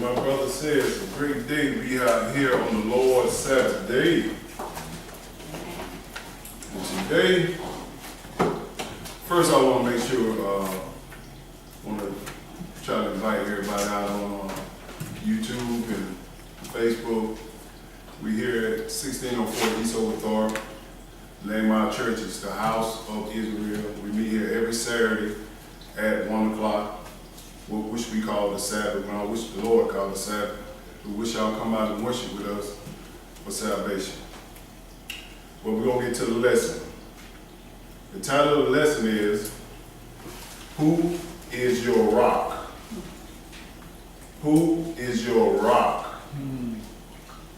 my brother said, it's a great day to be out here on the Lord's Sabbath day. And today, first I want to make sure, want to try to invite everybody out on YouTube and Facebook. We here at 1604 East Overthorpe. The name of our church is the House of Israel. We meet here every Saturday at 1 o'clock. Which we call the Sabbath, which the Lord called the Sabbath. We wish y'all come out and worship with us for salvation. But we're going to get to the lesson. The title of the lesson is, Who is Your Rock? Who is your rock?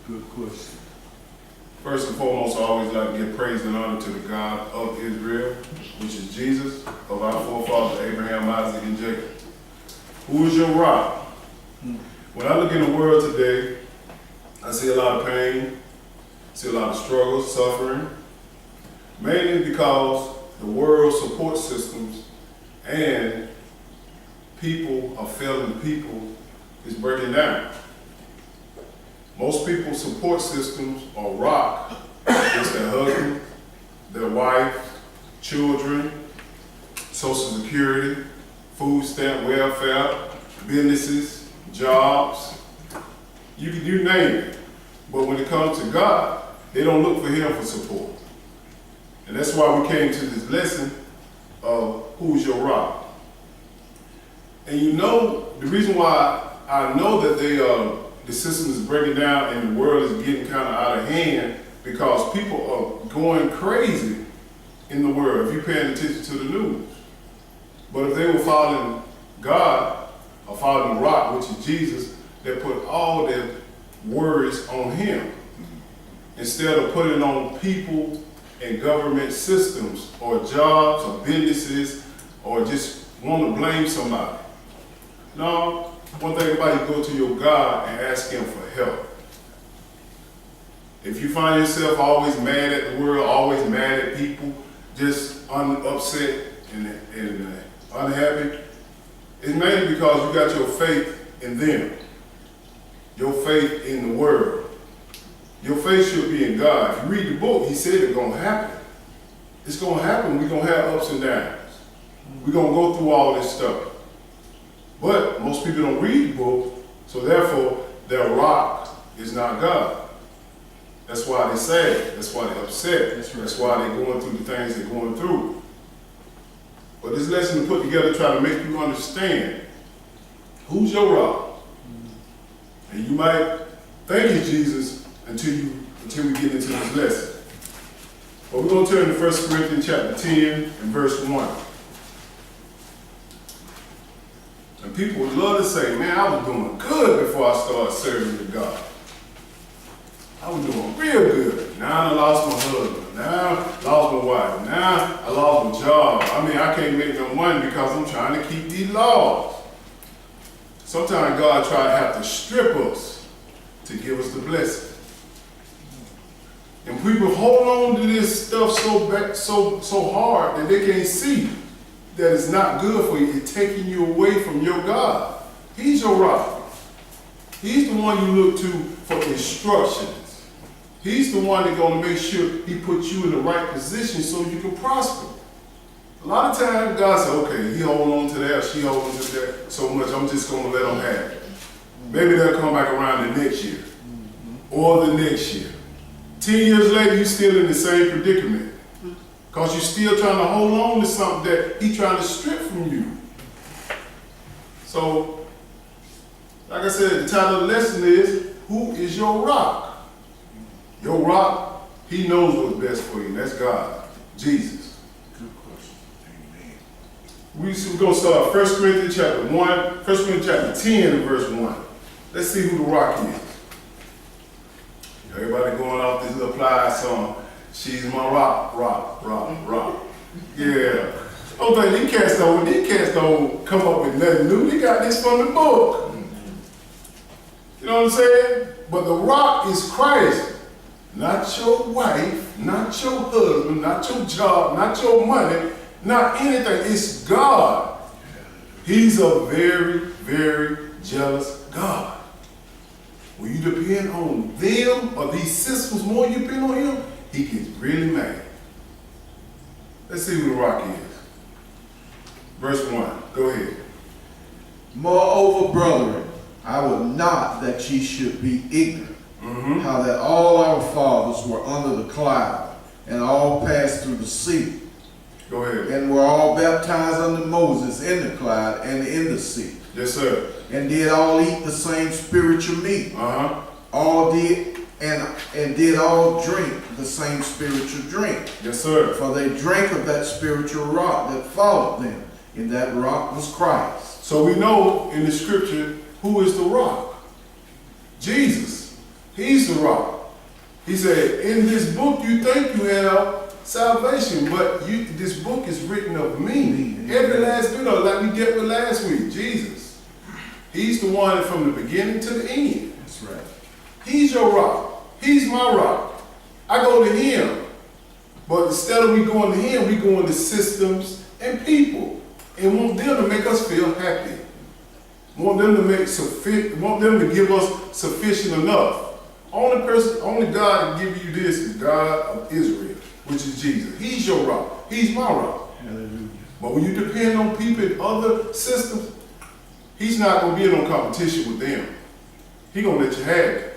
Good question. First and foremost, I always like to give praise and honor to the God of Israel, which is Jesus, of our forefathers, Abraham, Isaac, and Jacob. Who is your rock? When I look in the world today, I see a lot of pain, see a lot of struggle, suffering, mainly because the world's support systems and people are failing people is breaking down. Most people's support systems are rock. It's their husband, their wife, children, Social Security, food stamp, welfare, businesses, jobs, you name it. But when it comes to God, they don't look for Him for support. And that's why we came to this lesson of who's your rock. And you know, the reason why I know that the system is breaking down and the world is getting kind of out of hand, because people are going crazy in the world if you're paying attention to the news. But if they were following God, or following the rock, which is Jesus, they put all their worries on Him, instead of putting on people and government systems, or jobs, or businesses, or just want to blame somebody. No, one thing about it, go to your God and ask Him for help. If you find yourself always mad at the world, always mad at people, just upset and unhappy, it's mainly because you got your faith in them, your faith in the world. Your faith should be in God. If you read the book, He said it's going to happen. It's going to happen. We're going to have ups and downs. We're going to go through all this stuff. But most people don't read the book, so therefore their rock is not God. That's why they're sad. That's why they're upset. That's why they're going through the things they're going through. But this lesson to put together, try to make you understand who's your rock. And you might think it's Jesus until we get into this lesson. But we're going to turn to 1 Corinthians chapter 10 and verse 1. And people would love to say, man, I was doing good before I started serving the God. I was doing real good. Now I lost my husband. Now I lost my wife. Now I lost my job. I mean, I can't make no money because I'm trying to keep these laws. Sometimes God have to strip us to give us the blessing. And people hold on to this stuff so hard that they can't see that it's not good for you. It's taking you away from your God. He's your rock. He's the one you look to for instructions. He's the one that's going to make sure He puts you in the right position so you can prosper. A lot of times God says, okay, he hold on to that, she hold on to that so much, I'm just going to let them have it. Maybe they'll come back around the next year or the next year. 10 years later, you're still in the same predicament because you're still trying to hold on to something that He's trying to strip from you. So, like I said, the title of the lesson is, Who is your rock? Your rock, He knows what's best for you, and that's God, Jesus. Good question. Amen. We're going to start 1 Corinthians chapter 1, 1 Corinthians chapter 10 and verse 1. Let's see who the rock is. Everybody going off this little Plies song, she's my rock, rock, rock, rock. Yeah. Don't think these cats don't come up with nothing new. They got this from the book. You know what I'm saying? But the rock is Christ. Not your wife, not your husband, not your job, not your money, not anything. It's God. He's a very, very jealous God. When you depend on them or these systems more you depend on him, he gets really mad. Let's see who the rock is. Verse 1. Go ahead. Moreover, brethren, I would not that ye should be ignorant, how that all our fathers were under the cloud, and all passed through the sea, Go ahead. and were all baptized under Moses in the cloud and in the sea, Yes, sir. and did all eat the same spiritual meat. Uh-huh. All did and did all drink the same spiritual drink. Yes, sir. For they drank of that spiritual rock that followed them, and that rock was Christ. So we know in the scripture who is the rock. Jesus. He's the rock. He said, in this book you think you have salvation, but this book is written of me. Every last bit of it, like we dealt with last week. Jesus. He's the one from the beginning to the end. That's right. He's your rock. He's my rock. I go to him. But instead of we going to him, we go into systems and people. And want them to make us feel happy. Want them to give us sufficient enough. Only God can give you this is God of Israel, which is Jesus. He's your rock. He's my rock. Hallelujah. But when you depend on people in other systems, he's not going to be in no competition with them. He's going to let you have it.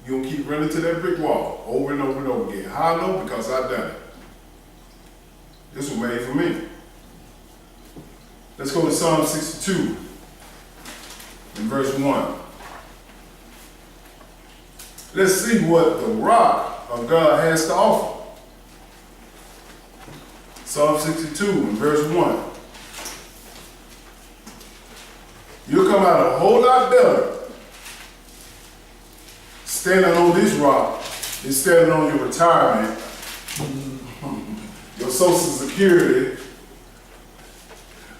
You're going to keep running to that brick wall over and over and over again. How I know? Because I've done it. This was made for me. Let's go to Psalm 62 in verse 1. Let's see what the rock of God has to offer. Psalm 62 in verse 1. You'll come out a whole lot better standing on this rock than standing on your retirement, your social security.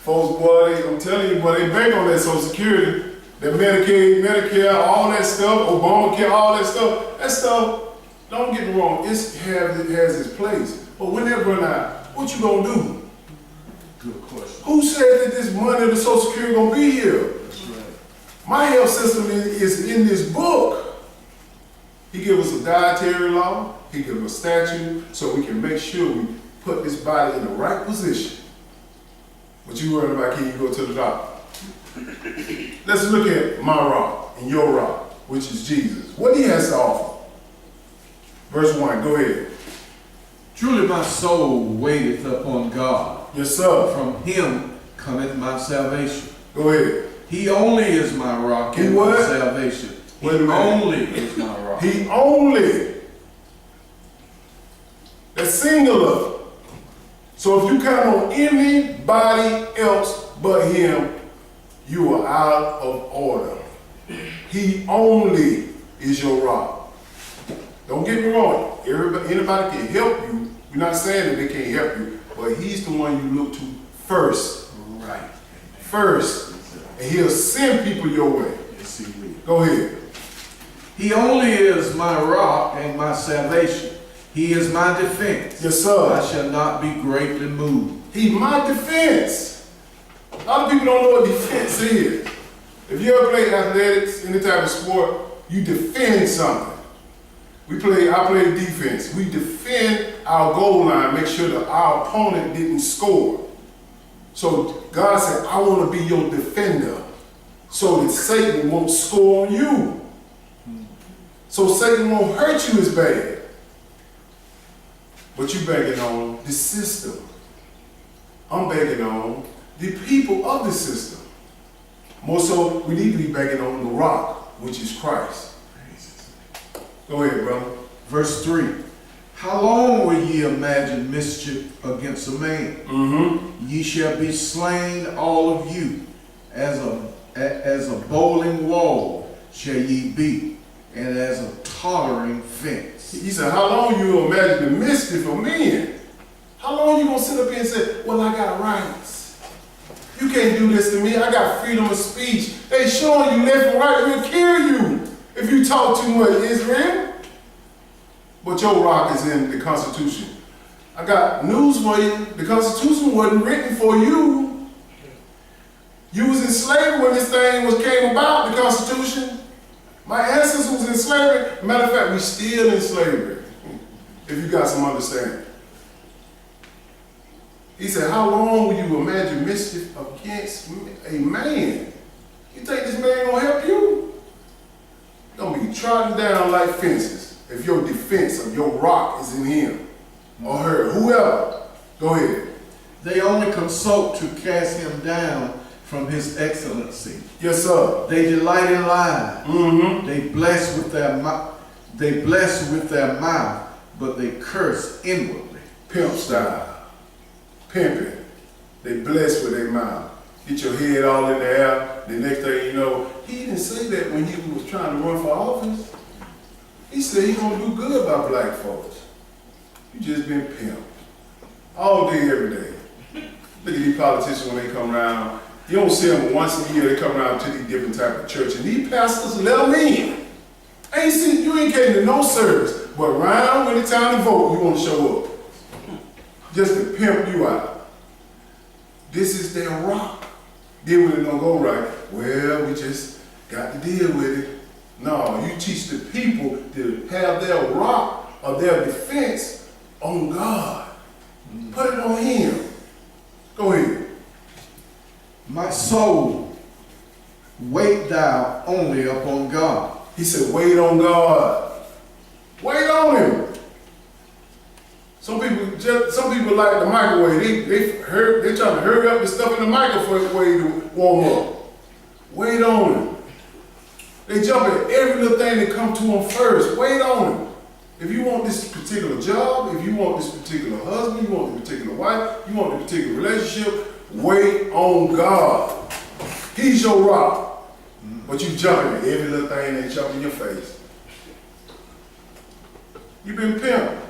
Folks, boy, I'm telling you, boy, they bank on that social security, that Medicaid, Medicare, all that stuff, Obamacare, all that stuff. That stuff, don't get me wrong, it has its place. But when that run out, what you gonna do? Good question. Who said that this money, the social security gonna be here? That's right. My health system is in this book. He give us a dietary law, he give us a statute, so we can make sure we put this body in the right position. But you worried about can you go to the doctor? Let's look at my rock and your rock, which is Jesus. What he has to offer. Verse 1, go ahead. Truly my soul waiteth upon God. Yes, sir. From him cometh my salvation. Go ahead. He only is my rock He and what? my salvation. He Wait a minute. only is my rock. He only. That's singular. So if you count on anybody else but him, you are out of order. He only is your rock. Don't get me wrong. Anybody can help you. We're not saying that they can't help you, but he's the one you look to first. Right. First. And he'll send people your way. Yes, he will. Go ahead. He only is my rock and my salvation. He is my defense. Yes, sir. I shall not be greatly moved. He's my defense. A lot of people don't know what defense is. If you ever play athletics, any type of sport, you defend something. I play defense. We defend our goal line, make sure that our opponent didn't score. So God said, I want to be your defender so that Satan won't score on you. So Satan won't hurt you as bad. But you're banking on the system. I'm banking on the people of the system. More so, we need to be banking on the rock, which is Christ. Go ahead, brother. Verse 3. How long will ye imagine mischief against a man? Ye shall be slain, all of you. As a bowling wall shall ye be, and as a tottering fence. He said, how long you imagine the mischief of men? How long you gonna sit up here and say, well, I got rights. You can't do this to me. I got freedom of speech. They showing you left and right. We'll kill you if you talk too much, Israel. But your rock is in the Constitution. I got news for you. The Constitution wasn't written for you. You was in slavery when this thing came about, the Constitution. My ancestors was in slavery. Matter of fact, we still in slavery. If you got some understanding. He said, how long will you imagine mischief against a man? You think this man gonna help you? You're gonna be trodden down like fences if your defense of your rock is in him or her, whoever. Go ahead. They only consult to cast him down from his excellency. Yes, sir. They delight in lies. Mm-hmm. They bless with their mouth. They bless with their mouth, but they curse inwardly. Pimp style. Pimping. They bless with their mouth. Get your head all in the air. The next thing you know, he didn't say that when he was trying to run for office. He said he gonna do good by black folks. You just been pimped. All day, every day. Look at these politicians when they come around. You don't see them once a year, they come around to these different type of church. And these pastors let them in. You ain't getting to no service. But around when it's time to vote, you want to show up. Just to pimp you out. This is their rock. Then when it don't go right, well, we just got to deal with it. No, you teach the people to have their rock or their defense on God. Put it on him. Go ahead. My soul, wait thou only upon God. He said, wait on God. Wait on him. Some people like the microwave. They trying to hurry up the stuff in the microwave to warm up. Wait on him. They jump at every little thing that come to them first. Wait on him. If you want this particular job, if you want this particular husband, you want this particular wife, you want this particular relationship, wait on God. He's your rock. But you jumping at every little thing that jump in your face. You've been pimped.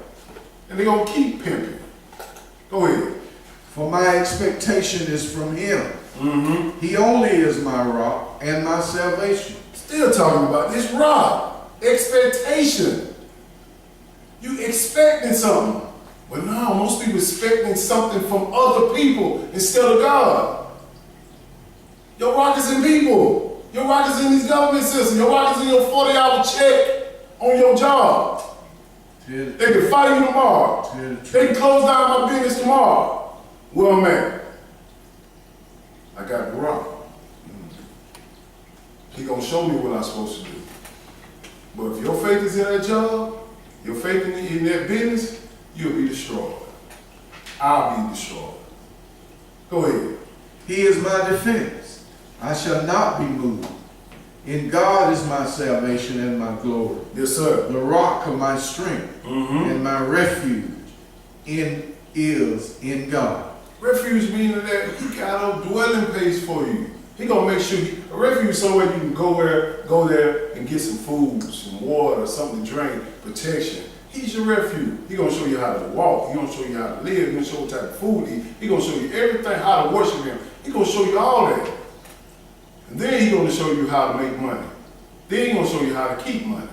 And they're going to keep pimping. Go ahead. For my expectation is from him. Mm-hmm. He only is my rock and my salvation. Still talking about this rock. Expectation. You expecting something. But no, most people expecting something from other people instead of God. Your rock is in people. Your rock is in this government system. Your rock is in your 40-hour check on your job. They can fire you tomorrow. They can close down my business tomorrow. Well, man, I got the rock. He gonna show me what I'm supposed to do. But if your faith is in that job, your faith in that business, you'll be destroyed. I'll be destroyed. Go ahead. He is my defense. I shall not be moved. In God is my salvation and my glory. Yes, sir. The rock of my strength and my refuge is in God. Refuge meaning that he got a dwelling place for you. He gonna make sure a refuge somewhere you can go there and get some food, some water, something to drink, protection. He's your refuge. He gonna show you how to walk. He gonna show you how to live. He gonna show you what type of food to eat. He gonna show you everything, how to worship him. He gonna show you all that. And then he's going to show you how to make money. Then he's going to show you how to keep money.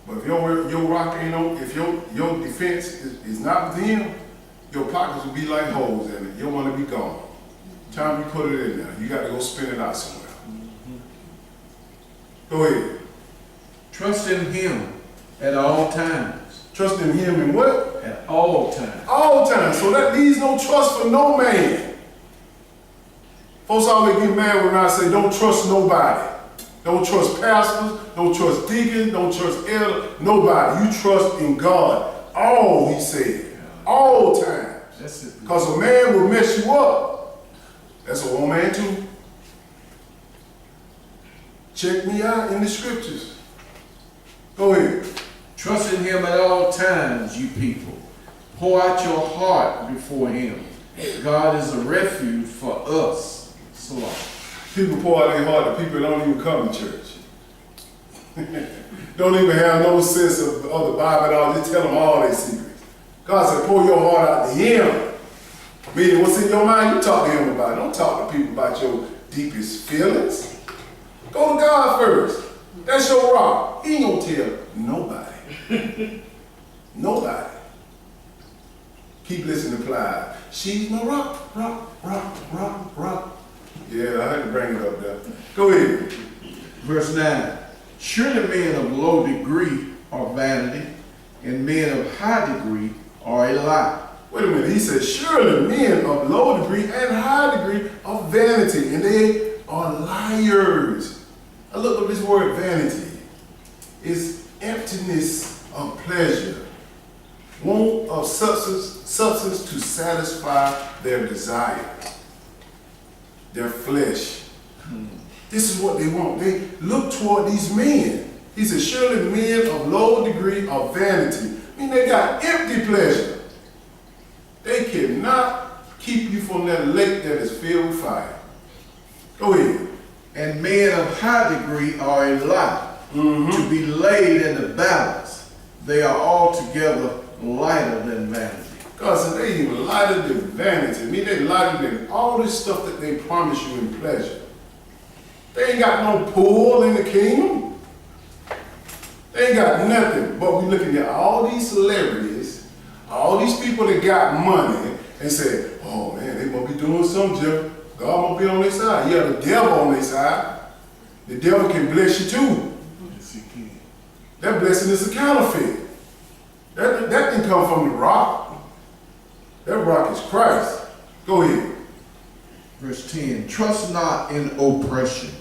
But if your rock ain't on, if your defense is not with him, your pockets will be like holes in it. Your money will be gone. Time you put it in there, you got to go spend it out somewhere. Go ahead. Trust in him at all times. Trust in him in what? At all times. All times. So that leaves no trust for no man. Folks always get mad when I say don't trust nobody. Don't trust pastors, don't trust deacons, don't trust elders, nobody. You trust in God. All, he said. All times. That's it. Because a man will mess you up. That's a woman man too. Check me out in the scriptures. Go ahead. Trust in him at all times, you people. Pour out your heart before him. God is a refuge for us. So people pour out their heart to people that don't even come to church. Don't even have no sense of the Bible at all. Just tell them all their secrets. God said, pour your heart out to him. Meaning what's in your mind, you talk to him about it. Don't talk to people about your deepest feelings. Go to God first. That's your rock. He ain't gonna tell nobody. Nobody. Keep listening to Plies. She's my rock, rock, rock, rock, rock. Yeah, I had to bring it up there. Go ahead. Verse 9. Surely men of low degree are vanity, and men of high degree are a lie. Wait a minute, he said, surely men of low degree and high degree are vanity, and they are liars. I look up this word vanity. It's emptiness of pleasure, want of substance to satisfy their desire, their flesh. This is what they want. They look toward these men. He said, surely men of low degree are vanity. I mean, they got empty pleasure. They cannot keep you from that lake that is filled with fire. Go ahead. And men of high degree are a lie, to be laid in the balance. They are altogether lighter than vanity. God said they even lighter than vanity. I mean, they lighter than all this stuff that they promise you in pleasure. They ain't got no pool in the kingdom. They ain't got nothing. But we looking at all these celebrities, all these people that got money, and say, oh man, they must be doing something, Jeff. God must be on their side. Yeah, the devil on their side. The devil can bless you too. Yes, he can. That blessing is a counterfeit. That didn't come from the rock. That rock is Christ. Go ahead. Verse 10, trust not in oppression,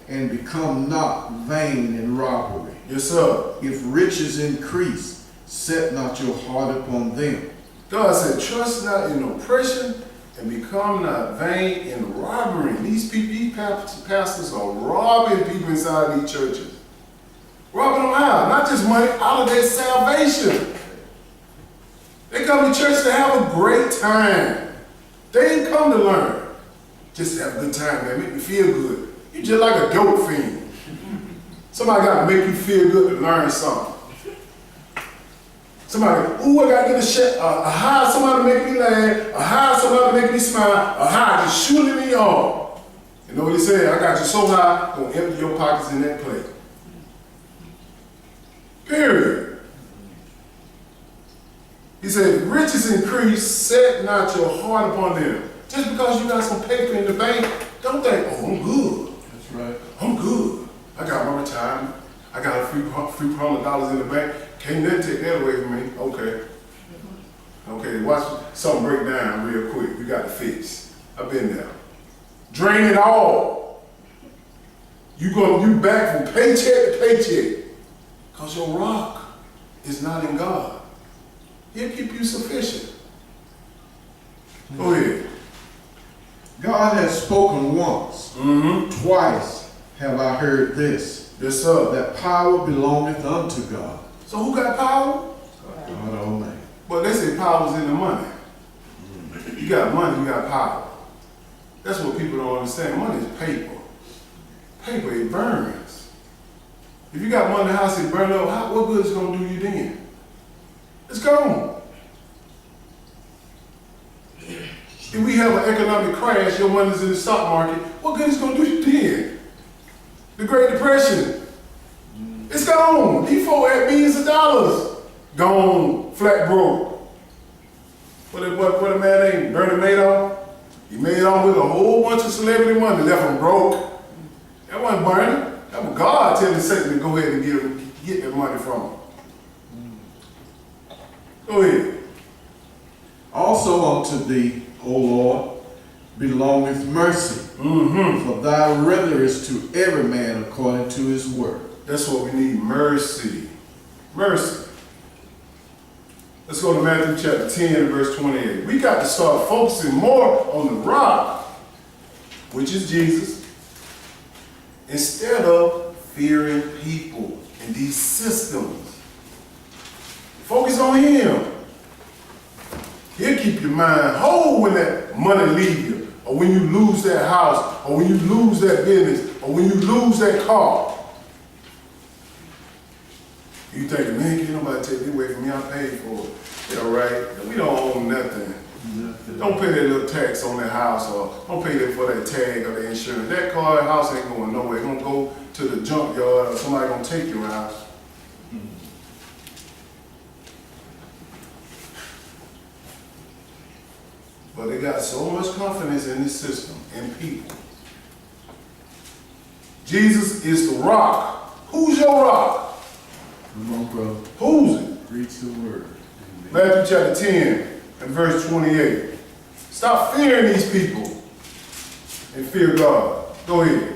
and become not vain in robbery. Yes, sir. If riches increase, set not your heart upon them. God said, trust not in oppression and become not vain in robbery. These people, these pastors are robbing people inside these churches. Robbing them how? Not just money, out of their salvation. They come to church to have a great time. They ain't come to learn. Just have a good time, man. Make me feel good. You just like a dope fiend. Somebody got to make you feel good to learn something. Somebody, ooh, I got to get a high, somebody make me laugh, a high, somebody make me smile, a high, just shooting me off. You know what he said? I got you so high, gonna empty your pockets in that plate. Period. He said, riches increase, set not your heart upon them. Just because you got some paper in the bank, don't think, oh, I'm good. That's right. I'm good. I got my retirement. I got a few $100 in the bank. Can't nothing take that away from me. Okay. Okay, watch something break down real quick. We got to fix. I've been there. Drain it all. You back from paycheck to paycheck. Because your rock is not in God. He'll keep you sufficient. Go ahead. God has spoken once. Twice have I heard this, Yes, sir. that power belongeth unto God. So who got power? God Almighty. But they say power's in the money. You got money, you got power. That's what people don't understand. Money is paper. Paper, it burns. If you got money in the house, it burn up, what good is it going to do you then? It's gone. If we have an economic crash, your money's in the stock market, what good is it going to do you then? The Great Depression, it's gone. These folk had millions of dollars. Gone, flat broke. What a man named Bernie Madoff? He made off with a whole bunch of celebrity money, left him broke. That wasn't Bernie. That was God telling Satan to go ahead and get that money from him. Go ahead. Also unto thee, O Lord, belongeth mercy. For thy renderest to every man according to his work. That's what we need, mercy. Mercy. Let's go to Matthew chapter 10, verse 28. We got to start focusing more on the rock, which is Jesus, instead of fearing people and these systems. Focus on him. He'll keep your mind whole when that money leaves you, or when you lose that house, or when you lose that business, or when you lose that car. You thinking, man, can't nobody take it away from me, I paid for it. Yeah, right, we don't own nothing. Don't pay that little tax on that house, or don't pay that for that tag or the insurance. That car, that house ain't going nowhere. It's gonna go to the junkyard, or somebody gonna take your house. But they got so much confidence in this system and people. Jesus is the rock. Who's your rock? Come on, brother. Who's it? Preach the word. Matthew chapter 10 and verse 28. Stop fearing these people and fear God. Go ahead.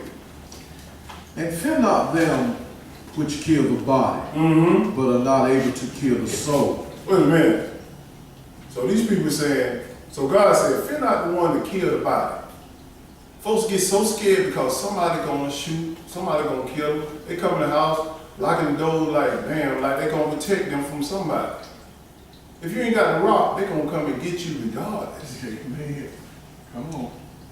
And fear not them which kill the body, but are not able to kill the soul. Wait a minute. So these people saying, so God said, fear not the one that kill the body. Folks get so scared because somebody gonna shoot, somebody gonna kill them. They come in the house, locking the door like, damn, like they gonna protect them from somebody. If you ain't got the rock, they gonna come and get you regardless. Amen. Come on.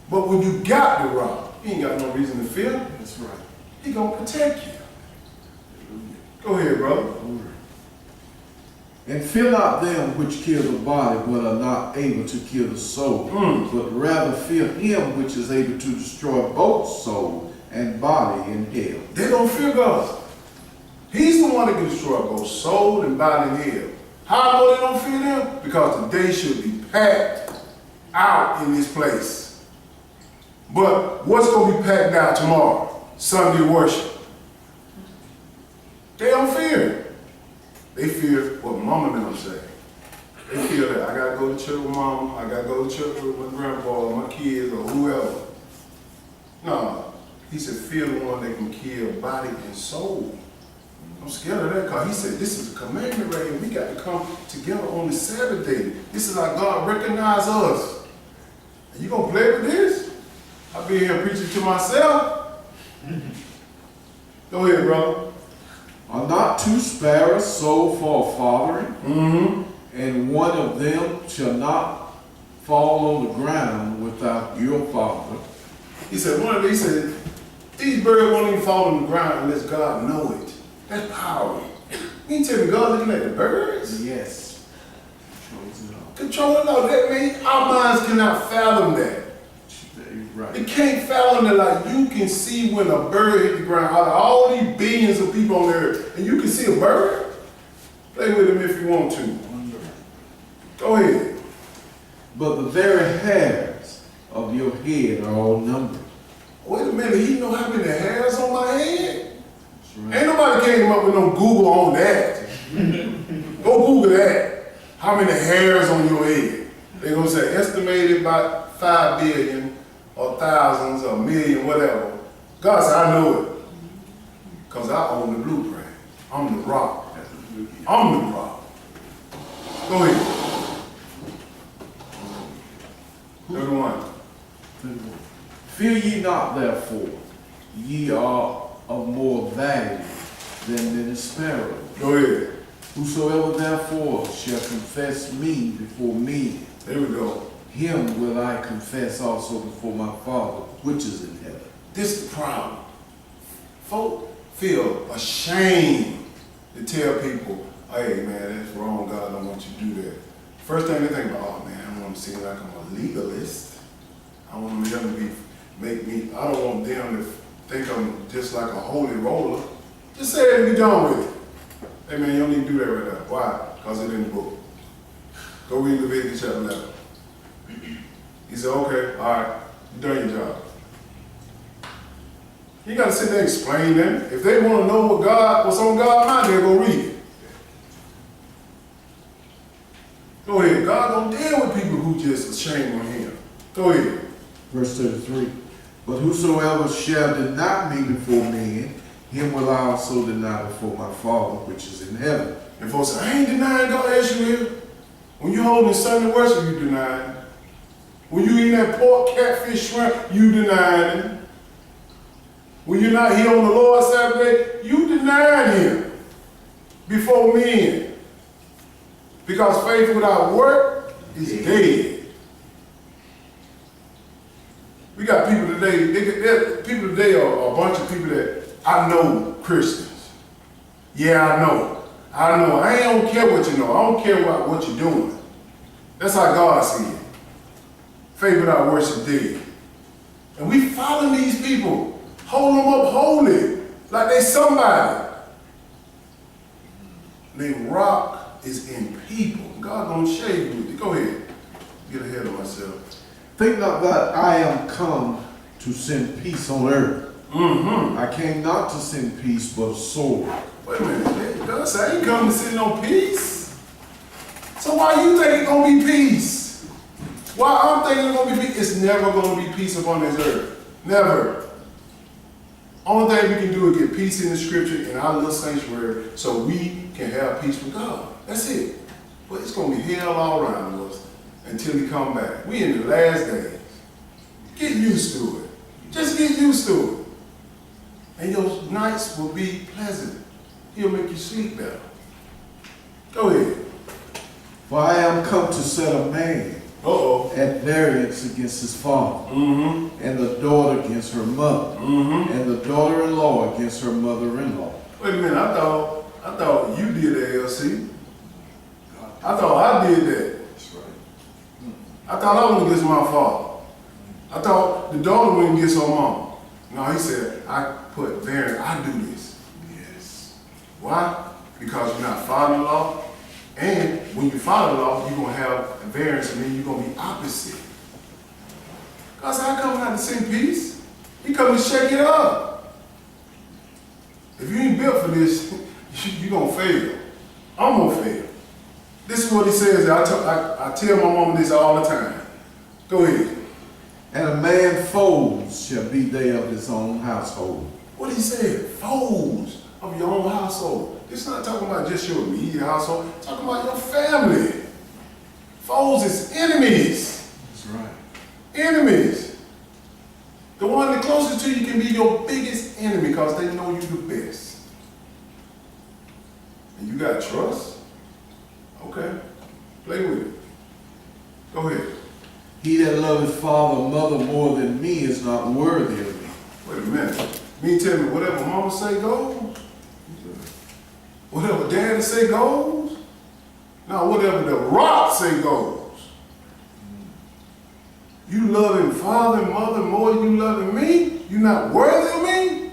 But when you got the rock, you ain't got no reason to fear. That's right. He gonna protect you. Go ahead, brother. And fear not them which kill the body, but are not able to kill the soul, but rather fear him which is able to destroy both soul and body in hell. They don't fear God. He's the one that can destroy both soul and body in hell. How I know they don't fear them? Because the day should be packed out in this place. But what's going to be packed out tomorrow? Sunday worship. They don't fear. They fear what mama and them say. They feel that I gotta go to church with mama, I gotta go to church with my grandpa or my kids or whoever. No, he said fear the one that can kill body and soul. I'm scared of that because he said this is a commandment right here. We got to come together on the Sabbath day. This is how God recognizes us. And you gonna play with this? I'll be here preaching to myself. Go ahead, brother. Are not two sparrows sold for a farthing? And one of them shall not fall on the ground without your Father. He said, he said, these birds won't even fall on the ground unless God know it. That's power. You ain't tell me God looking at the birds? Yes. Control it all. That means our minds cannot fathom that. Right. It can't fathom that like you can see when a bird hit the ground out of all these billions of people on earth, and you can see a bird? Play with him if you want to. Go ahead. But the very hairs of your head are all numbered. Wait a minute, he know how many hairs on my head? Right. Ain't nobody came up with no Google on that. Go Google that. How many hairs on your head? They're gonna say estimated by 5 billion or thousands or million, whatever. God said, I know it. Because I own the blueprint. I'm the rock. I'm the rock. Go ahead. 31. Fear ye not, therefore, ye are of more value than many sparrows. Go ahead. Whosoever therefore shall confess me before men, There we go. him will I confess also before my Father, which is in heaven. This is the problem. Folk feel ashamed to tell people, hey man, that's wrong, God don't want you to do that. First thing they think about, oh man, I don't want to seem like I'm a legalist. I want them to I don't want them to think I'm just like a holy roller. Just say it and be done with it. Hey man, you don't need to do that right now. Why? Because it's in the book. Go read Leviticus chapter 11. He said, okay, all right, you done your job. You got to sit there and explain them. If they want to know what's on God's mind, they'll go read it. Go ahead. God don't deal with people who just ashamed on him. Go ahead. Verse 33. But whosoever shall deny me before men, him will I also deny before my Father which is in heaven. And folks say, I ain't denying God, yes you will. When you holding Sunday worship, you denying him. When you eating that pork, catfish, shrimp, you denying him. When you're not here on the Lord's Sabbath, you denying him before men. Because faith without work is dead. We got people today, people today are a bunch of people that I know Christians. Yeah, I know. I don't care what you know. I don't care what you're doing. That's how God sees it. Faith without worship dead. And we follow these people. Hold them up holy. Like they somebody. They rock is in people. God gonna shade you with it. Go ahead. Get ahead of myself. Think not that I am come to send peace on earth. Mm-hmm. I came not to send peace, but a sword. Wait a minute. God said, I ain't coming to send no peace. So why you think it's going to be peace? Why I'm thinking it's going to be peace? It's never going to be peace upon this earth. Never. Only thing we can do is get peace in the scripture in our little sanctuary so we can have peace with God. That's it. But it's going to be hell all around us until we come back. We in the last days. Get used to it. Just get used to it. And your nights will be pleasant. He'll make you sleep better. Go ahead. For I am come to set a man Uh-oh. at variance against his father, Mm-hmm. and the daughter against her mother, Mm-hmm. and the daughter-in-law against her mother-in-law. Wait a minute. I thought you did that, LC. I thought I did that. That's right. I thought I went against my father. I thought the daughter went against her mom. No, he said, I put variance. I do this. Yes. Why? Because you're not father-in-law. And when you're father-in-law, you're going to have a variance, and then you're going to be opposite. God said, I come not to send peace. He come to shake it up. If you ain't built for this, you're going to fail. I'm going to fail. This is what he says. I tell my mama this all the time. Go ahead. And a man foes shall be they of his own household. What he said? Foes of your own household. It's not talking about just your immediate household. It's talking about your family. Foes is enemies. That's right. Enemies. The one that closest to you can be your biggest enemy because they know you the best. And you got trust? Okay. Play with it. Go ahead. He that loveth father or mother more than me is not worthy of me. Wait a minute. Me tell me whatever mama say goes? Whatever daddy say goes? Now whatever the rock say goes. You loving father and mother more than you loving me? You not worthy of me?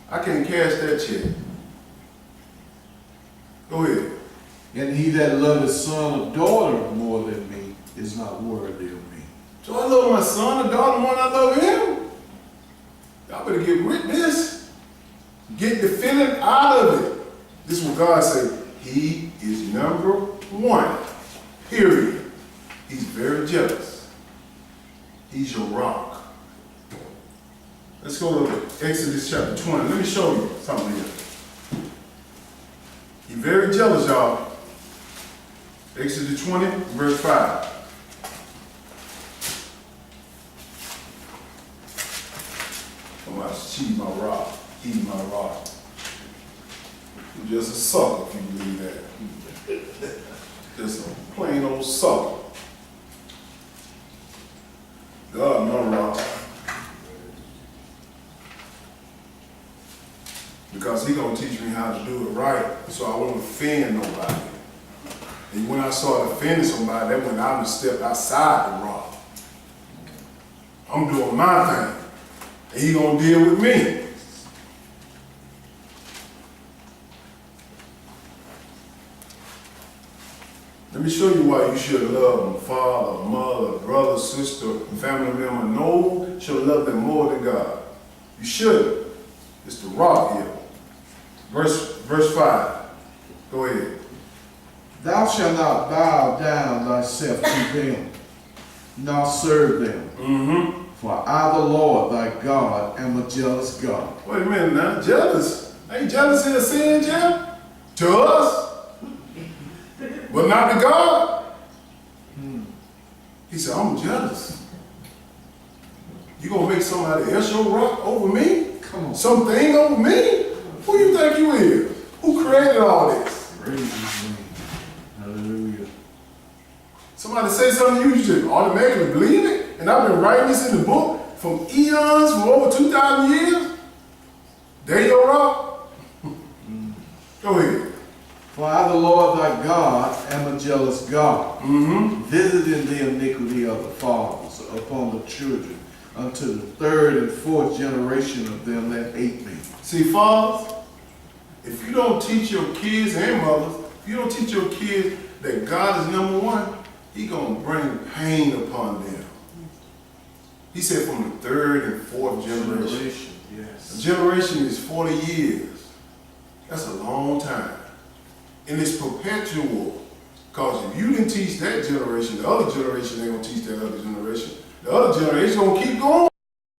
I can't cash that check. Go ahead. And he that loveth son or daughter more than me is not worthy of me. So I love my son or daughter more than I love him? Y'all better get rid of this. Get the feeling out of it. This is what God said. He is number one. Period. He's very jealous. He's your rock. Let's go to Exodus chapter 20. Let me show you something here. He's very jealous, y'all. Exodus 20, verse 5. I'm about to cheat my rock, eat my rock. You're just a sucker if you believe that. Just a plain old sucker. God, my rock. Because he gonna teach me how to do it right, so I won't offend nobody. And when I start offending somebody, that's when I would step outside the rock. I'm doing my thing. And he gonna deal with me. Let me show you why you should love them. Father, mother, brother, sister, family member. No should love them more than God. You should. It's the rock here. Verse 5. Go ahead. Thou shalt not bow down thyself to them, nor serve them. Mm-hmm. For I, the Lord thy God, am a jealous God. Wait a minute now. Jealous. Ain't jealousy a sin, Jeff? To us? But not to God? He said, I'm jealous. You gonna make somebody else your rock over me? Come on. Something over me? Who you think you is? Who created all this? Praise his name. Hallelujah. Somebody say something to you, you just automatically believe it? And I've been writing this in the book from eons, from over 2,000 years. They your rock? Go ahead. For I, the Lord thy God, am a jealous God, Mm-hmm. visiting the iniquity of the fathers upon the children, unto the third and fourth generation of them that hate me. See, fathers, if you don't teach your kids and mothers, if you don't teach your kids that God is number one, He gonna bring pain upon them. He said from the third and fourth generation. A Yes. generation is 40 years. That's a long time. And it's perpetual. Because if you didn't teach that generation, the other generation ain't gonna teach that other generation. The other generation gonna keep going.